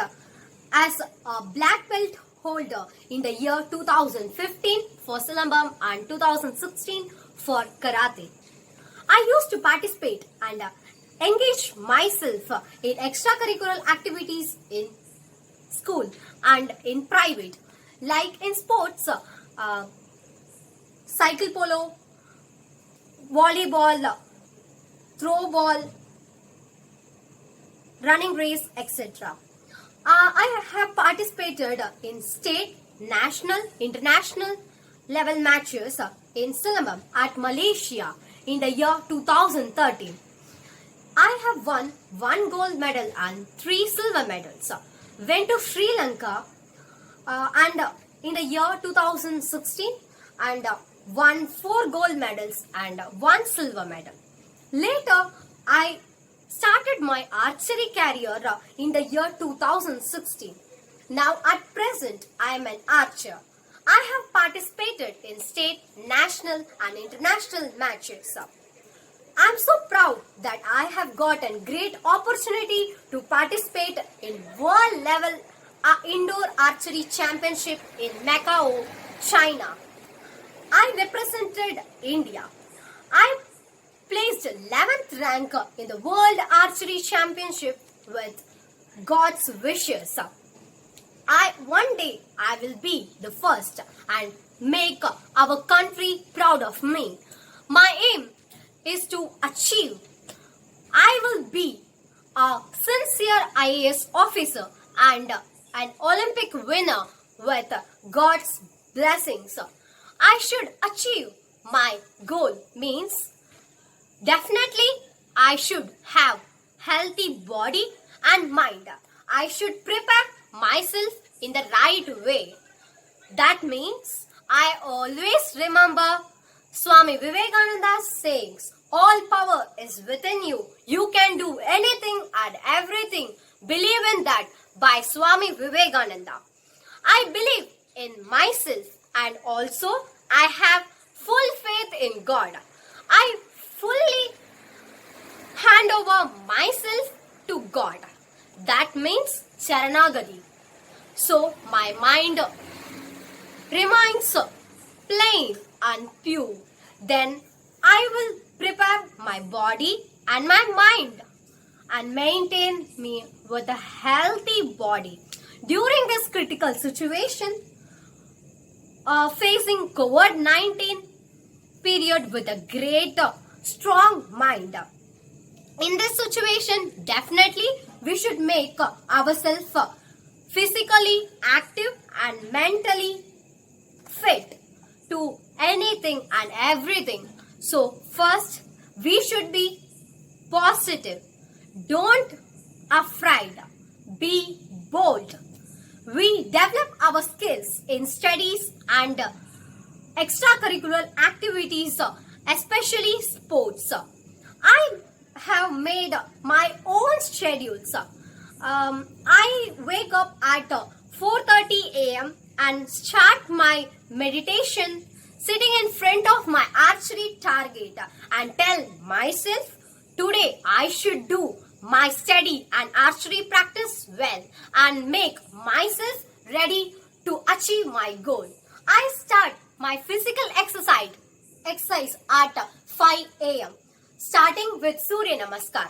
as a black belt holder in the year 2015 for Silambam and 2016 for Karate. I used to participate and engage myself in extracurricular activities in school and in private, like in sports, cycle polo, volleyball, throw ball, running race, etc. I have participated in state, national, international level matches in Silambam at Malaysia in the year 2013. I have won 1 gold medal and 3 silver medals. Went to Sri Lanka and in the year 2016 and won 4 gold medals and 1 silver medal. Later, I started my archery career in the year 2016. Now at present, I am an archer. I have participated in state, national and international matches. I am so proud that I have got a great opportunity to participate in world level indoor archery championship in Macau, China. I represented India. I placed 11th rank in the World Archery Championship with God's wishes. One day I will be the first and make our country proud of me. My aim is to achieve. I will be a sincere IAS officer and an Olympic winner with God's blessings. I should achieve my goal means definitely I should have healthy body and mind. I should prepare myself in the right way. That means I always remember Swami Vivekananda's sayings, all power is within you. You can do anything and everything. Believe in that by Swami Vivekananda. I believe in myself and also I have full faith in God. I fully hand over myself to God. That means Charanagati. So my mind remains plain and pure. Then I will prepare my body and my mind and maintain me with a healthy body. During this critical situation, facing COVID-19 period with a great strong mind. In this situation, definitely we should make ourselves physically active and mentally fit to anything and everything. So first, we should be positive. Don't afraid. Be bold. We develop our skills in studies and extracurricular activities, especially sports. I have made my own schedules. I wake up at 4:30 a.m. and start my meditation sitting in front of my archery target and tell myself, today I should do my study and archery practice well and make myself ready to achieve my goal. I start my physical exercise at 5 a.m. starting with Surya Namaskar.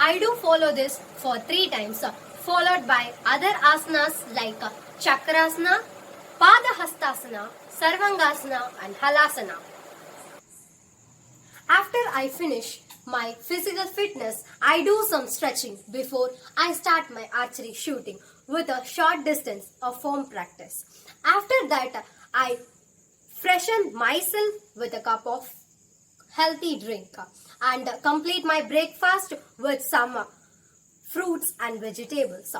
I do follow this for 3 times, followed by other asanas like Chakrasana, Padahastasana, Sarvangasana and Halasana. After I finish my physical fitness, I do some stretching before I start my archery shooting with a short distance of foam practice. After that, I freshen myself with a cup of healthy drink and complete my breakfast with some fruits and vegetables.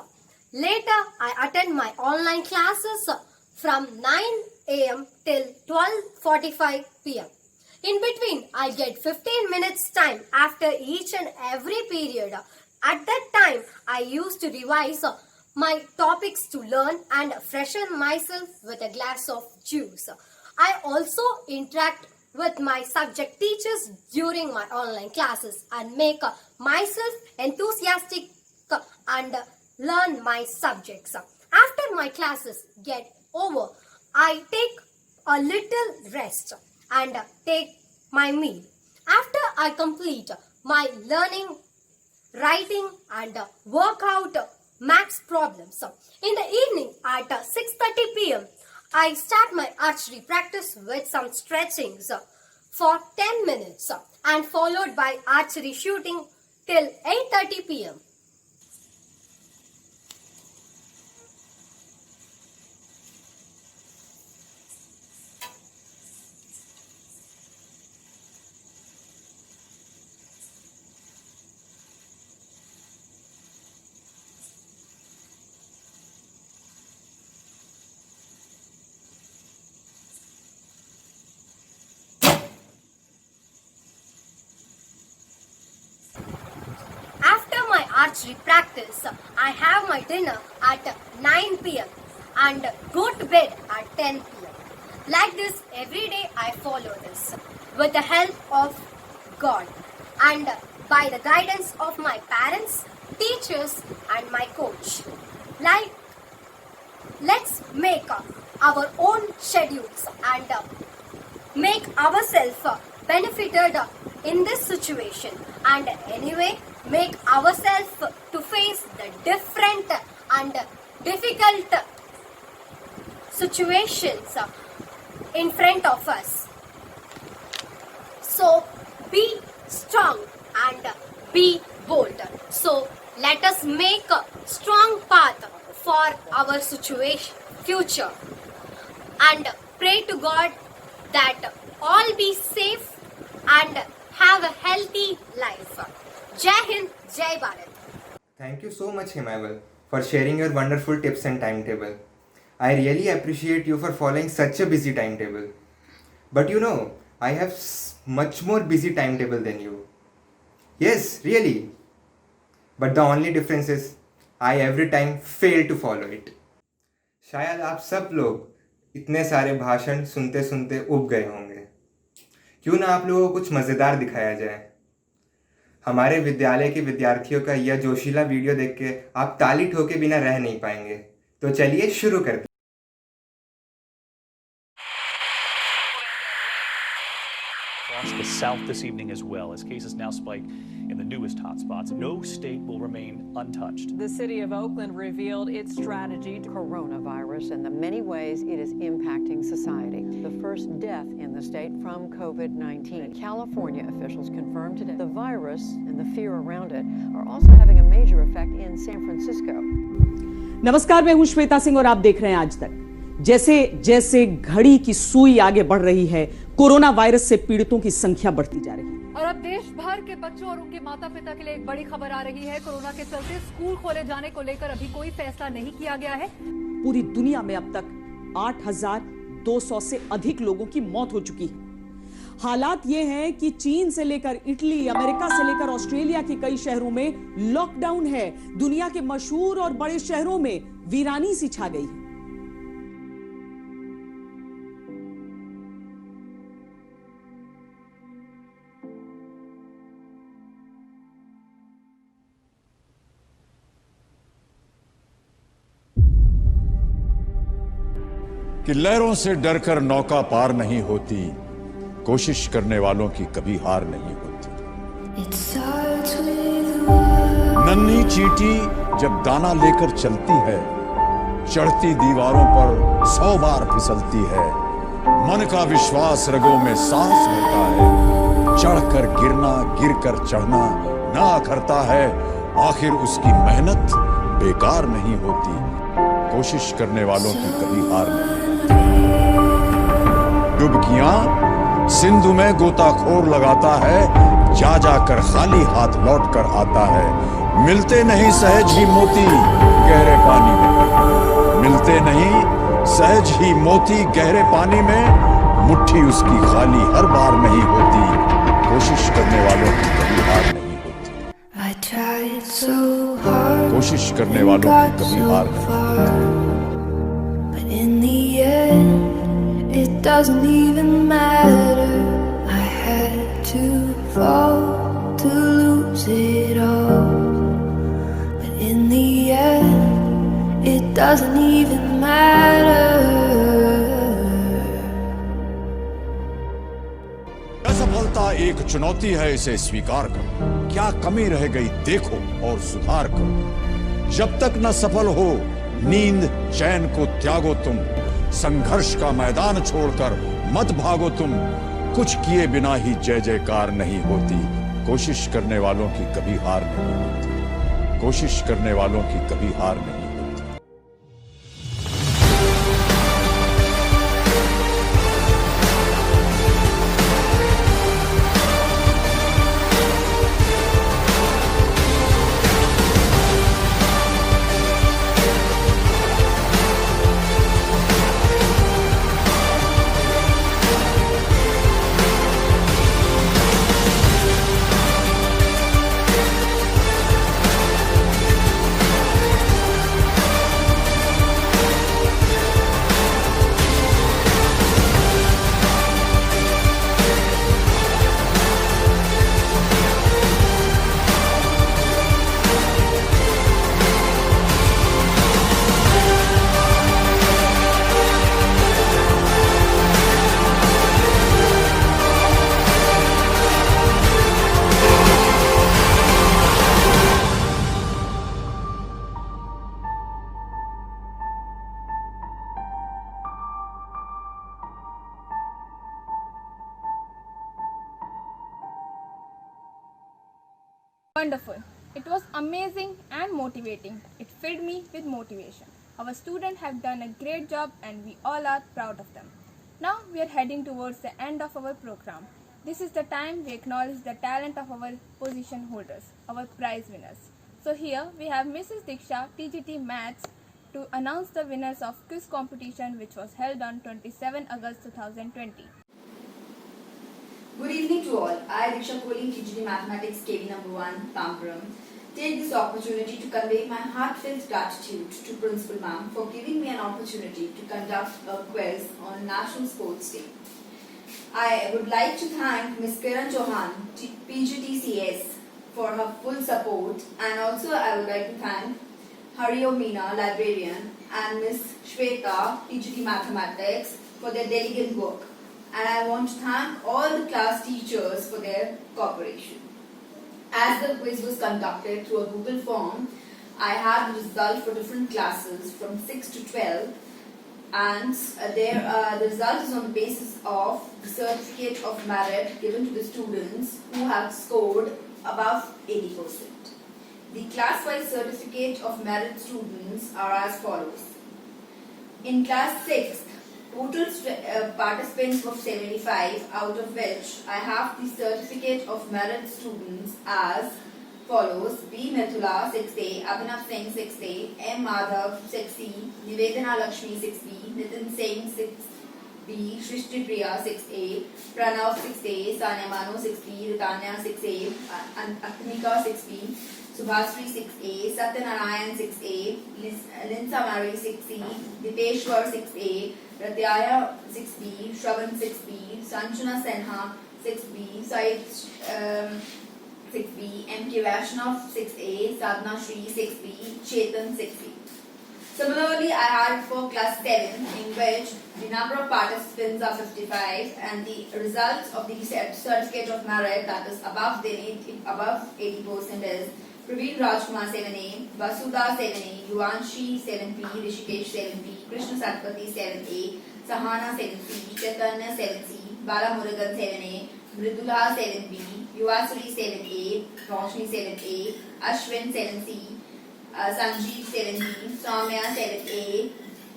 Later, I attend my online classes from 9 a.m. till 12:45 p.m. In between, I get 15 minutes time after each and every period. At that time, I used to revise my topics to learn and freshen myself with a glass of juice. I also interact with my subject teachers during my online classes and make myself enthusiastic and learn my subjects. After my classes get over, I take a little rest and take my meal. After I complete my learning, writing and workout max problems, in the evening at 6:30 p.m. I start my archery practice with some stretchings for 10 minutes and followed by archery shooting till 8:30 p.m. Archery practice, I have my dinner at 9 p.m. and go to bed at 10 p.m. Like this, every day I follow this with the help of God and by the guidance of my parents, teachers and my coach. Like, let's make our own schedules and make ourselves benefited in this situation, and anyway make ourselves to face the different and difficult situations in front of us. So be strong and be bold. So let us make a strong path for our situation, future, and pray to God that all be safe and have a healthy life. Jai Hind, Jai Bharat. Thank you so much, Himaval, for sharing your wonderful tips and timetable. I really appreciate you for following such a busy timetable. But you know, I have much more busy timetable than you. Yes, really. But the only difference is, I every time fail to follow it. शायद आप सब लोग इतने सारे भाषण सुनते सुनते उब गए होंगे. क्यों ना आप लोगों को कुछ मज़ेदार दिखाया जाए. हमारे विद्यालय के विद्यार्थियों का यह जोशीला वीडियो देख के आप ताली ठोके बिना रह नहीं पाएंगे. तो चलिए शुरू करते हैं. Across the south this evening as well, as cases now spike in the newest hotspots. No state will remain untouched. The city of Oakland revealed its strategy to coronavirus and the many ways it is impacting society. The first death in the state from COVID-19. California officials confirmed today the virus and the fear around it are also having a major effect in San Francisco. नमस्कार, मैं हूं श्वेता सिंह और आप देख रहे हैं आज तक. जैसे जैसे घड़ी की सुई आगे बढ़ रही है, कोरोना वायरस से पीड़ितों की संख्या बढ़ती जा रही है. और अब देश भर के बच्चों और उनके माता पिता के लिए एक बड़ी खबर आ रही है. कोरोना के चलते स्कूल खोले जाने को लेकर अभी कोई फैसला नहीं किया गया है. पूरी दुनिया में अब तक 8,200 से अधिक लोगों की मौत हो चुकी है. हालात ये हैं कि चीन से लेकर इटली, अमेरिका से लेकर ऑस्ट्रेलिया के कई शहरों में लॉकडाउन है. दुनिया के मशहूर और बड़े शहरों में वीरानी सी छा गई है. कि लहरों से डरकर नौका पार नहीं होती, कोशिश करने वालों की कभी हार नहीं होती. नन्ही चींटी जब दाना लेकर चलती है, चढ़ती दीवारों पर 100 बार फिसलती है। मन का विश्वास रगों में सांस भरता है, चढ़कर गिरना गिरकर चढ़ना ना करता है। आखिर उसकी मेहनत बेकार नहीं होती, कोशिश करने वालों की कभी हार नहीं। डुबकियां सिंधु में गोताखोर लगाता है, जा जाकर खाली हाथ लौट कर आता है। मिलते नहीं सहज ही मोती गहरे पानी में, मिलते नहीं सहज ही मोती गहरे पानी में। मुट्ठी उसकी खाली हर बार नहीं होती, कोशिश करने वालों की कभी हार नहीं होती। कोशिश करने वालों की कभी हार नहीं। It doesn't even matter. I had to fall to lose it all. But in the end, it doesn't even matter. असफलता एक चुनौती है, इसे स्वीकार करो। क्या कमी रह गई देखो और सुधार करो। जब तक न सफल हो नींद चैन को त्यागो तुम। संघर्ष का मैदान छोड़कर मत भागो तुम। कुछ किए बिना ही जय जयकार नहीं होती। कोशिश करने वालों की कभी हार नहीं होती। कोशिश करने वालों की कभी हार नहीं होती। Wonderful. It was amazing and motivating. It filled me with motivation. Our students have done a great job and we all are proud of them. Now we are heading towards the end of our program. This is the time we acknowledge the talent of our position holders, our prize winners. So here we have Mrs. Diksha, TGT Maths, to announce the winners of quiz competition which was held on 27 August 2020. Good evening to all. I, Diksha Kohli, TGT Mathematics KV number 1, Tampuram, take this opportunity to convey my heartfelt gratitude to Principal Ma'am for giving me an opportunity to conduct a quiz on National Sports Day. I would like to thank Ms. Kiran Chauhan, PGTCS, for her full support, and also I would like to thank Hariyo Meena, librarian, and Ms. Shweta, TGT Mathematics, for their diligent work. And I want to thank all the class teachers for their cooperation. As the quiz was conducted through a Google form, I had the result for different classes from 6 to 12, and the result is on the basis of the certificate of merit given to the students who have scored above 80%. The class-wise certificate of merit students are as follows. In class 6, total participants were 75, out of which I have the certificate of merit students as follows: B. Mithula 6A, Abhinav Singh 6A, M. Madhav 6C, Nivedana Lakshmi 6B, Nitin Singh 6B, Shrishti Priya 6A, Pranav 6A, Sanya Manu 6B, Ritanya 6A, Aknika 6B, Subhasri 6A, Satyanarayan 6A, Linsa Mary 6C, Dipeshwar 6A, Ratyaya 6B, Shravan 6B, Sanchana Senha 6B, Said 6B, M.K. Vaishnav 6A, Sadhna Shri 6B, Chetan 6B. Similarly, I had for class 7, in which the number of participants are 55 and the results of the certificate of merit, that is above 80%, is Praveen Rajkumar 7A, Vasudha 7A, Yuvanshi 7B, Rishikesh 7B, Krishna Satpathy 7A, Sahana 7C, Chaitanya 7C, Bala Murugan 7A, Mridula 7B, Yuvasuri 7A, Roshni 7A, Ashwin 7C, Sanjeev 7B, Soumya 7A,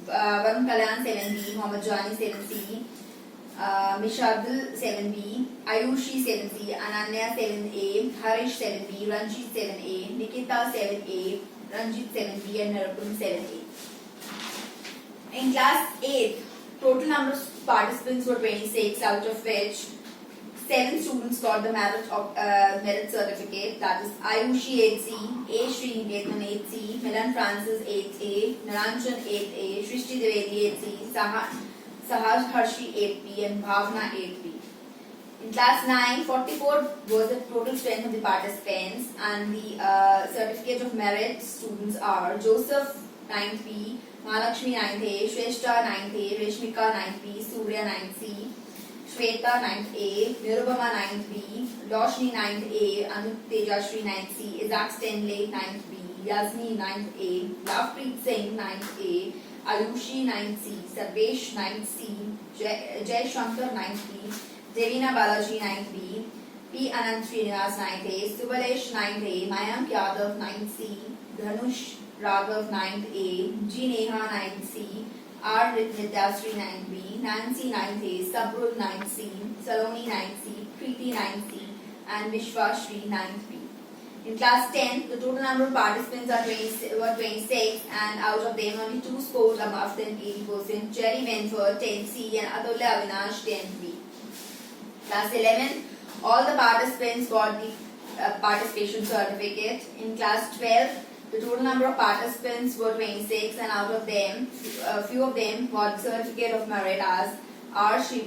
Varun Kalyan 7B, Mohammad Jani 7C, Mishadul 7B, Ayushi 7C, Ananya 7A, Harish 7B, Ranjit 7A, Nikita 7A, Ranjit 7B, and Narapun 7A. In class 8, total number of participants were 26, out of which 7 students got the merit certificate. That is Ayushi 8C, A. Sriniketan 8C, Milan Francis 8A, Naranjan 8A, Shrishti Devedi 8C, Sahaj Harshi 8B, and Bhavna 8B. In class 9, 44 was the total strength of the participants, and the certificate of merit students are Joseph 9th B, Mahalakshmi 9th A, Shrestha 9th A, Reshmika 9th B, Surya 9th C, Shweta 9th A, Nirupama 9th B, Roshni 9th A, Anup Tejashri 9th C, Isaac Stanley 9th B, Yasmi 9th A, Lavpreet Singh 9th A, Ayushi 9th C, Sarvesh 9th C, Jay Shankar 9th B, Devina Balaji 9th B, P. Anant Srinivas 9th A, Subalesh 9th A, Mayank Yadav 9th C, Dhanush Raghav 9th A, G. Neha 9th C, R. Nityasri 9th B, Nancy 9th A, Sabrul 9th C, Saloni 9th C, Preeti 9th C, and Vishwashri 9th B. In class 10, the total number of participants were 26, and out of them only 2 scored above than 80%. Jerry Wenford 10th C and Atulya Avinash 10th B. Class 11, all the participants got the participation certificate. In class 12, the total number of participants were 26, and out of them, few of them got the certificate of merit as R. Shri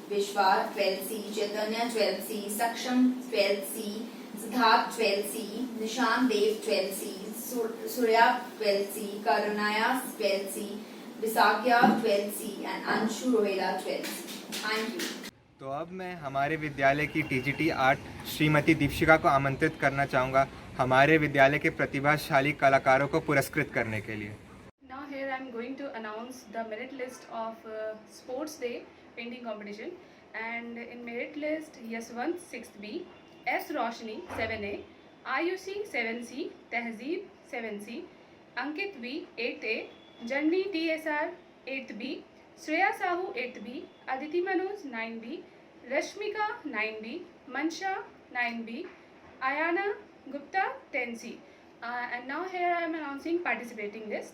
Vishwa 12C, Chaitanya 12C, Saksham 12C, Siddharth 12C, Nishan Dev 12C, Surya 12C, Karunaya 12C, Visakya 12C, and Anshu Rohela 12C. Thank you. तो अब मैं हमारे विद्यालय की TGT 8 Shrimati Deepshikha को आमंत्रित करना चाहूँगा हमारे विद्यालय के प्रतिभाशाली कलाकारों को पुरस्कृत करने के लिए. Now here I am going to announce the merit list of Sports Day painting competition, and in merit list Yaswant 6th B, S. Roshni 7A, Ayushi 7C, Tehzeeb 7C, Ankit V 8A, Janni TSR 8th B, Shreya Sahu 8th B, Aditi Manoj 9B, Rashmika 9B, Mansha 9B, Ayana Gupta 10C. And now here I am announcing participating list.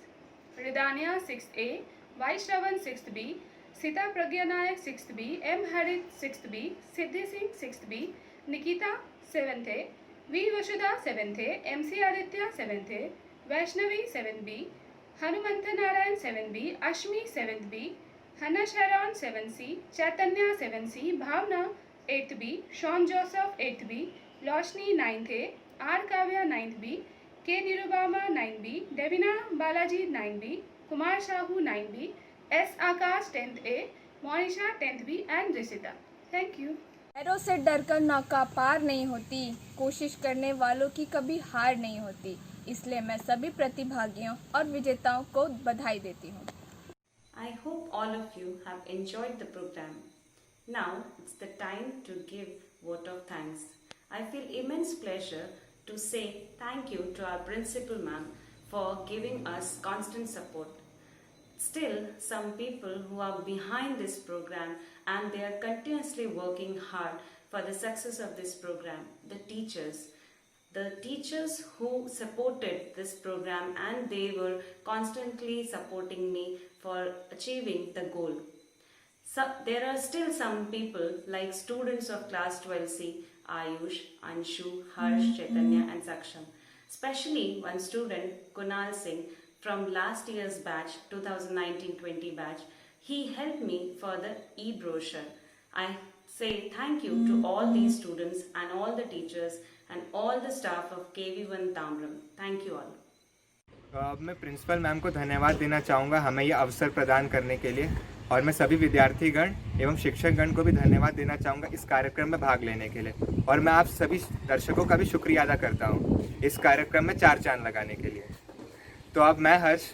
Ridania 6A, Vaishravan 6th B, Sita Pragya Nayak 6th B, M. Harit 6th B, Siddhi Singh 6th B, Nikita 7th A, V. Vasudha 7th A, MC Aditya 7th A, Vaishnavi 7B, Hanumantha Narayan 7B, Ashmi 7th B, Hannah Sharon 7C, Chaitanya 7C, Bhavna 8th B, Sean Joseph 8th B, Loshni 9th A, R. Kavya 9th B, K. Nirubama 9B, Devina Balaji 9B, Kumar Shahu 9B, S. Akash 10th A, Monisha 10th B, and Risita. Thank you. पैरों से डरकर नौका पार नहीं होती, कोशिश करने वालों की कभी हार नहीं होती. इसलिए मैं सभी प्रतिभागियों और विजेताओं को बधाई देती हूँ. I hope all of you have enjoyed the program. Now it's the time to give vote of thanks. I feel immense pleasure to say thank you to our principal ma'am for giving us constant support. Still, some people who are behind this program and they are continuously working hard for the success of this program. The teachers who supported this program, and they were constantly supporting me for achieving the goal. So, there are still some people like students of class 12C, Ayush, Anshu, Harsh, Chaitanya and Saksham. Especially one student, Kunal Singh, from last year's batch, 2019-20 batch, he helped me for the e-brochure. I say thank you to all these students and all the teachers and all the staff of KV1 Tamram. Thank you all. अब मैं principal ma'am को धन्यवाद देना चाहूँगा हमें ये अवसर प्रदान करने के लिए. और मैं सभी विद्यार्थीगण एवं शिक्षकगण को भी धन्यवाद देना चाहूँगा इस कार्यक्रम में भाग लेने के लिए। और मैं आप सभी दर्शकों का भी शुक्रिया अदा करता हूँ इस कार्यक्रम में 4 चांद लगाने के लिए। तो अब मैं हर्ष